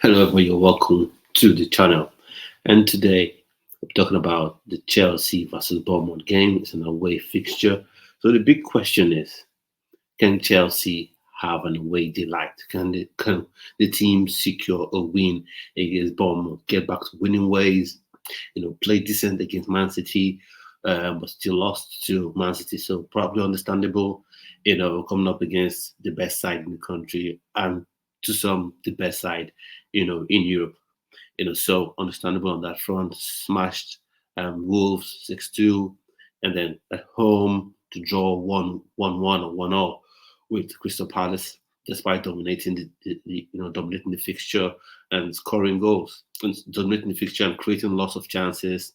Hello, everyone. You're welcome to the channel. And today we're talking about the Chelsea versus Bournemouth game. It's an away fixture. So the big question is: can Chelsea have an away delight? Can the team secure a win against Bournemouth? Get back to winning ways? Play decent against Man City, but still lost to Man City. So probably understandable. Coming up against the best side in the country and to some the best side, in Europe. So understandable on that front. Smashed Wolves 6-2, and then at home to draw 1-1 or 1-0 with Crystal Palace, despite dominating the fixture and scoring goals, and dominating the fixture and creating lots of chances.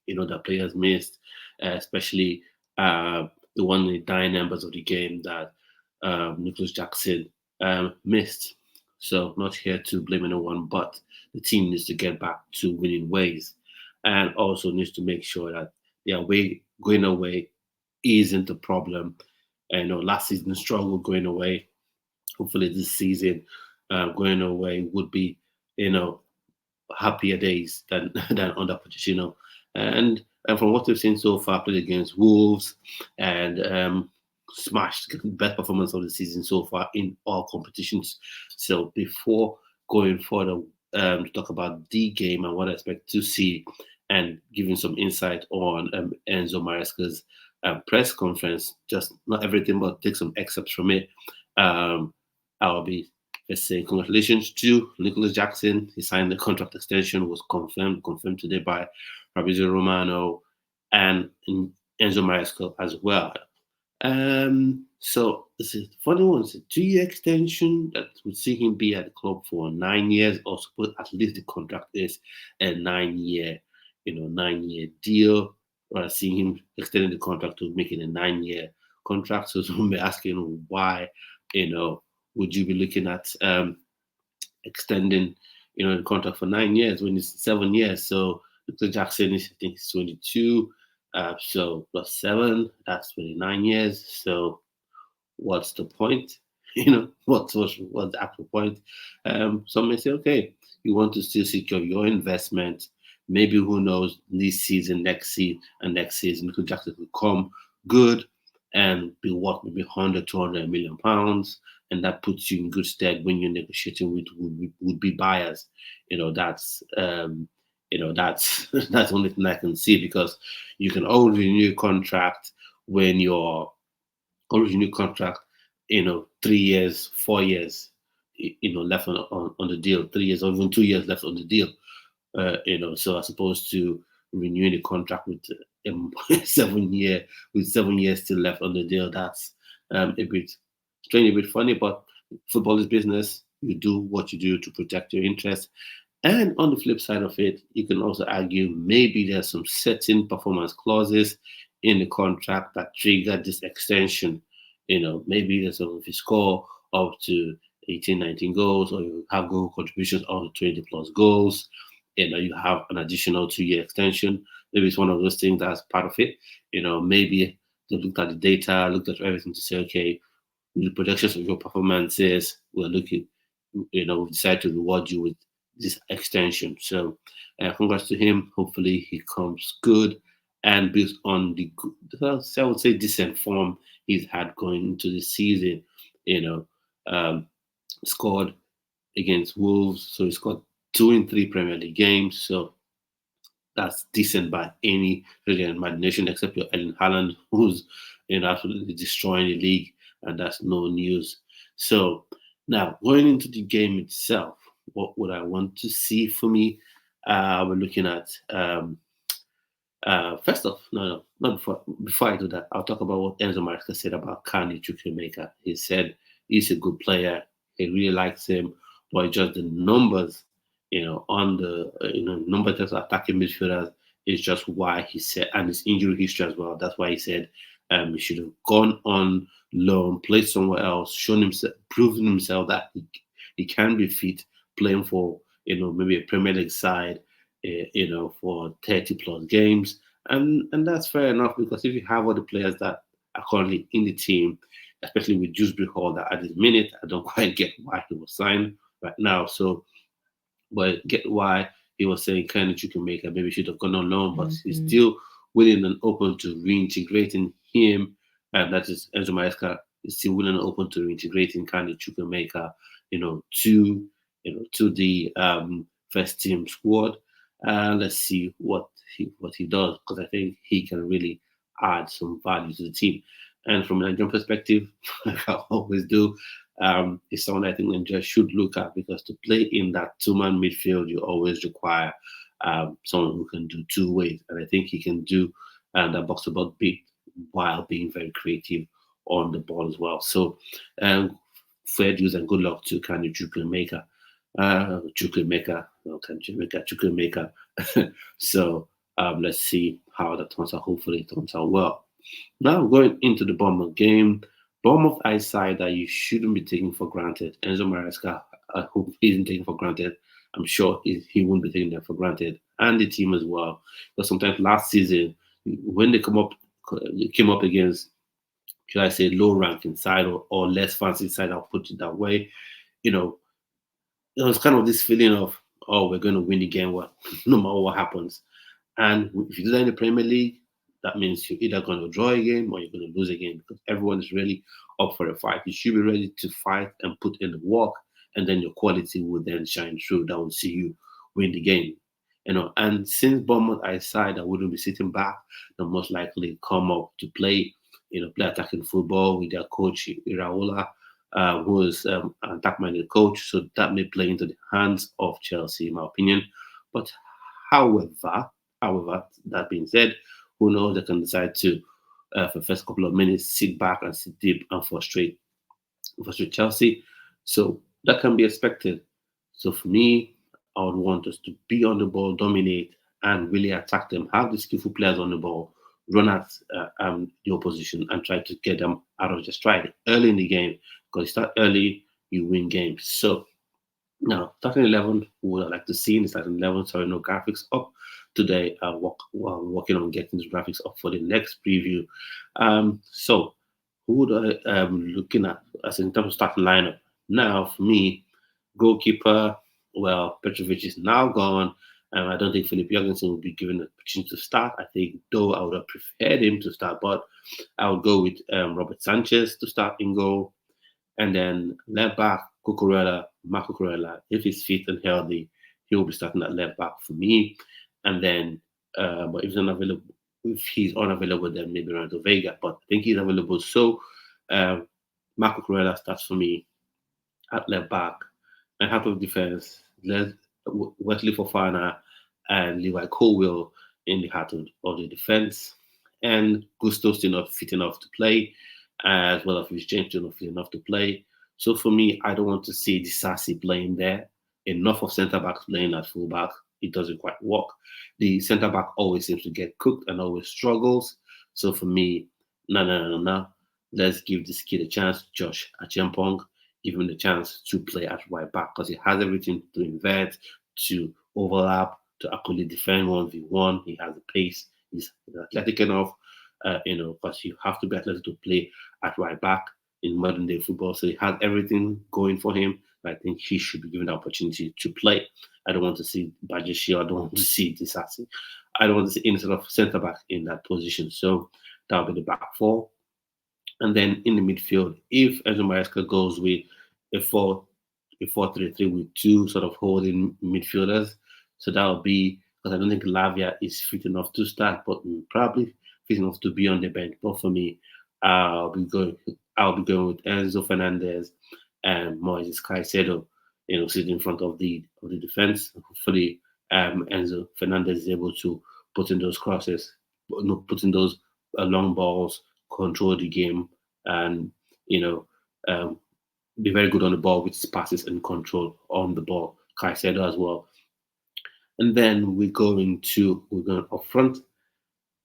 That players missed, especially the one in the dying embers of the game that Nicholas Jackson missed. So not here to blame anyone, but the team needs to get back to winning ways, and also needs to make sure that their way going away isn't a problem. Last season struggle going away. Hopefully, this season going away would be you know happier days than than under Pochettino. And from what we've seen so far, played against Wolves and smashed best performance of the season so far in all competitions. So before going further to talk about the game and what I expect to see, and giving some insight on Enzo Maresca's press conference, just not everything, but take some excerpts from it. Um, I'll be Let's say congratulations to Nicholas Jackson. He signed the contract extension, was confirmed today by Fabrizio Romano and Enzo Maresca as well. So it's a funny one. It's a 2 year extension that would see him be at the club for 9 years, or suppose at least the contract is a 9 year, 9 year deal. Or I see him extending the contract to make it a 9 year contract. So some may be asking why, you know, would you be looking at extending, the contract for 9 years when it's 7 years? So Dr. Jackson is, I think, he's 22. So plus seven, that's 29 years. So what's the point? What's the actual point? Some may say, okay, you want to still secure your investment. Maybe who knows, this season, next season, Michael Jackson could come good and be worth maybe 100, 200 million pounds. And that puts you in good stead when you're negotiating with would be buyers. That's that's the only thing I can see, because you can always renew a contract when you're always renew contract, 3 years, 4 years, left on the deal, 3 years or even 2 years left on the deal. So as opposed to renewing the contract with 7 year with 7 years still left on the deal, that's a bit strange, a bit funny. But football is business. You do what you do to protect your interests. And on the flip side of it, you can also argue maybe there's some certain performance clauses in the contract that trigger this extension. Maybe there's some, if you score up to 18, 19 goals, or you have goal contributions up to 20 plus goals, you have an additional 2 year extension. Maybe it's one of those things that's part of it. Maybe they looked at the data, looked at everything to say, okay, the projections of your performances, we're looking, we decide to reward you with this extension. So, congrats to him. Hopefully, he comes good and builds on the I would say, decent form he's had going into the season. You know, um, Scored against Wolves, so he scored 2 in 3 Premier League games. So that's decent by any really imagination, except your Ellen Haaland, who's absolutely destroying the league, and that's no news. So now going into the game itself, what would I want to see for me? We're looking at first off, no, not before I do that, I'll talk about what Enzo Maresca said about Kani Chukwuemeka. He said he's a good player. He really likes him, but just the numbers, on the number of attacking midfielders is just why he said, and his injury history as well. That's why he said he should have gone on loan, played somewhere else, shown himself, proven himself that he can be fit, playing for maybe a Premier League side, for 30 plus games, and that's fair enough, because if you have other players that are currently in the team, especially with Dewsbury Hall, that at this minute I don't quite get why he was signed right now. So But get why he was saying kind of Chukwuemeka maybe should have gone on loan, but he's Mm-hmm. still willing and open to reintegrating him. And that is Enzo Maresca is still willing and open to reintegrating kind of Chukwuemeka, to to the first team squad. Let's see what he does, because I think he can really add some value to the team. And from a Nigerian perspective, like I always do, is someone I think Nigeria should look at, because to play in that two-man midfield, you always require someone who can do two ways, and I think he can do that box-to-box bit while being very creative on the ball as well. So, fair dues and good luck to Kanu Chukwuemeka. Chukwuemeka, no, Chukwuemeka. So, let's see how that turns out. Hopefully, it turns out well. Now going into the Bournemouth game, Bournemouth eyesight that you shouldn't be taking for granted. Enzo Maresca, I hope he isn't taken for granted. I'm sure he won't be taking that for granted, and the team as well. Because sometimes last season, when they came up against, should I say, low ranking side, or less fancy side, I'll put it that way. You know, it was kind of this feeling of, oh, we're going to win the game, what no matter what happens. And if you do that in the Premier League, that means you're either going to draw a game or you're going to lose a game, because everyone is really up for a fight. You should be ready to fight and put in the work, and then your quality will then shine through. That will see you win the game. And since Bournemouth are a side that wouldn't be sitting back, they'll most likely come up to play, play attacking football with their coach Iraola, who is an attack-minded coach. So that may play into the hands of Chelsea, in my opinion. But however, However, that being said, who knows, they can decide to, for the first couple of minutes, sit back and sit deep and frustrate Chelsea. So that can be expected. So for me, I would want us to be on the ball, dominate, and really attack them. Have the skillful players on the ball, run at the opposition, and try to get them out of the stride early in the game. Because you start early, you win games. So now, starting 11, who would I like to see in the starting 11? Sorry, no graphics up today. Working on getting the graphics up for the next preview. So, who would I looking at as in terms of starting lineup? Now, for me, goalkeeper, well, Petrovic is now gone. I don't think Philip Jorgensen will be given the opportunity to start. I think, though, I would have preferred him to start, but I would go with Robert Sanchez to start in goal. And then left back, Marco Cucurella, if he's fit and healthy, he will be starting at left back for me. And then, but if he's unavailable, then maybe Renato Vega. But I think he's available. So, um, Marco Cucurella starts for me at left back. And half of defense, Wesley Fofana and Levi Colwill in the heart of the defense. And Gusto still not fit enough to play, as well as Rich James still not fit enough to play. So for me, I don't want to see the Sassy playing there. Enough of centre backs playing at full back. It doesn't quite work. The centre back always seems to get cooked and always struggles. So for me, no. Let's give this kid a chance, Josh Achempong. Give him the chance to play at right back, because he has everything to invert, to overlap, to actually defend 1v1. He has the pace. He's athletic enough, because you have to be athletic to play at right back in modern day football. So he has everything going for him. I think he should be given the opportunity to play. I don't want to see Bajishi. I don't want to see Disasi. I don't want to see any sort of centre back in that position. So that'll be the back four. And then in the midfield, if Enzo Maresca goes with a 4-3-3 with two sort of holding midfielders, so that will be, because I don't think Lavia is fit enough to start, but probably fit enough to be on the bench. But for me, I'll be going I'll be going with Enzo Fernandez and Moises Caicedo, sitting in front of the defense. Hopefully, Enzo Fernandez is able to put in those crosses, put in those long balls, control the game, and you know, um, be very good on the ball with his passes and control on the ball. Caicedo as well. And then we're going up front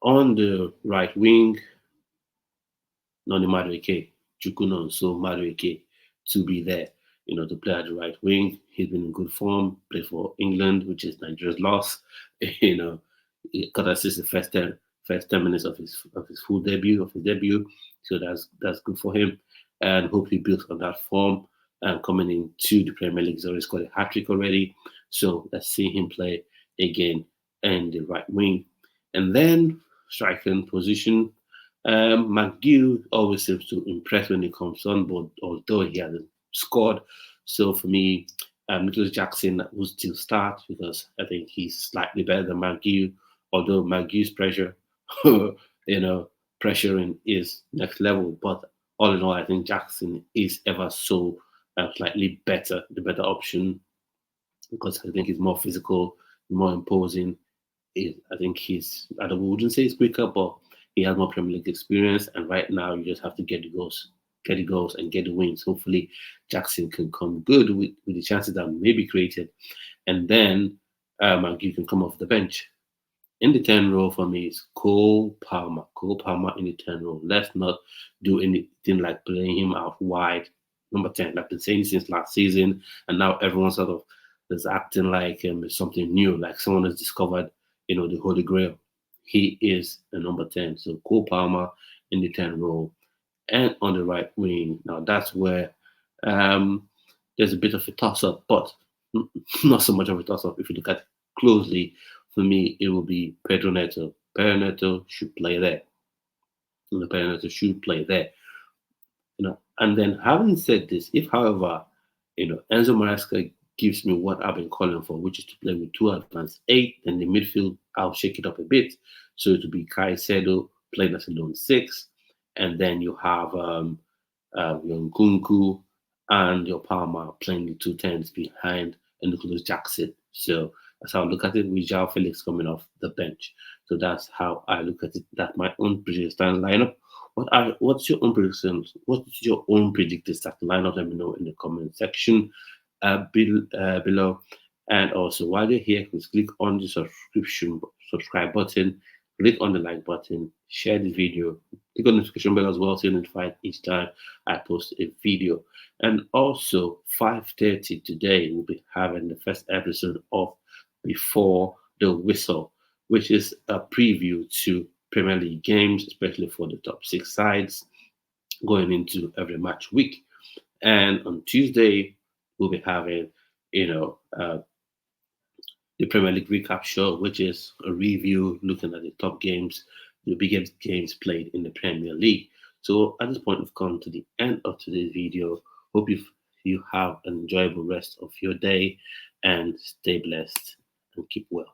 on the right wing. Noni Madueke, Chukunon, so Madueke to be there, to play at the right wing. He's been in good form, played for England, which is Nigeria's loss. He got assist the first 10 minutes of his debut. So that's good for him. And hope he builds on that form and coming into the Premier League. He's already scored a hat trick already. So let's see him play again in the right wing. And then striking position. McGill always seems to impress when he comes on, but although he hasn't scored, so for me, Nicholas Jackson will still start because I think he's slightly better than McGill. Although McGill's pressure, pressuring is next level. But all in all, I think Jackson is ever so slightly better, the better option because I think he's more physical, more imposing. I think I wouldn't say he's quicker, but he has more Premier League experience. And right now, you just have to get the goals, and get the wins. Hopefully, Jackson can come good with the chances that may be created, and then you can come off the bench. In the 10 role for me is Cole Palmer. Cole Palmer in the 10 role. Let's not do anything like playing him out wide. Number 10. I've been saying it since last season, and now everyone sort of is acting like it's something new, like someone has discovered, the Holy Grail. He is a number 10. So Cole Palmer in the 10 role. And on the right wing. Now that's where um, there's a bit of a toss up, but not so much of a toss up. If you look at it closely, for me, it will be Pedro Neto. Pedro Neto should play there. Pedro Neto should play there. And then having said this, if however, Enzo Maresca gives me what I've been calling for, which is to play with two advanced eight, then the midfield I'll shake it up a bit. So it will be Caicedo playing as a lone six, and then you have your Nkunku and your Palmer playing the two tens behind Nicholas Jackson. So that's how I look at it with João Felix coming off the bench. So that's how I look at it. That's my own predicted starting lineup. What's your own predictions? What's your own predicted starting lineup? Let me know in the comment section below. And also, while you're here, please click on the subscribe button, click on the like button, share the video, click on the notification bell as well so you're notified each time I post a video. And also, 5:30 today, we'll be having the first episode of Before the Whistle, which is a preview to Premier League games, especially for the top six sides going into every match week. And on Tuesday, we'll be having, the Premier League recap show, which is a review looking at the top games, the biggest games played in the Premier League. So at this point, we've come to the end of today's video. Hope you have an enjoyable rest of your day and stay blessed and keep well.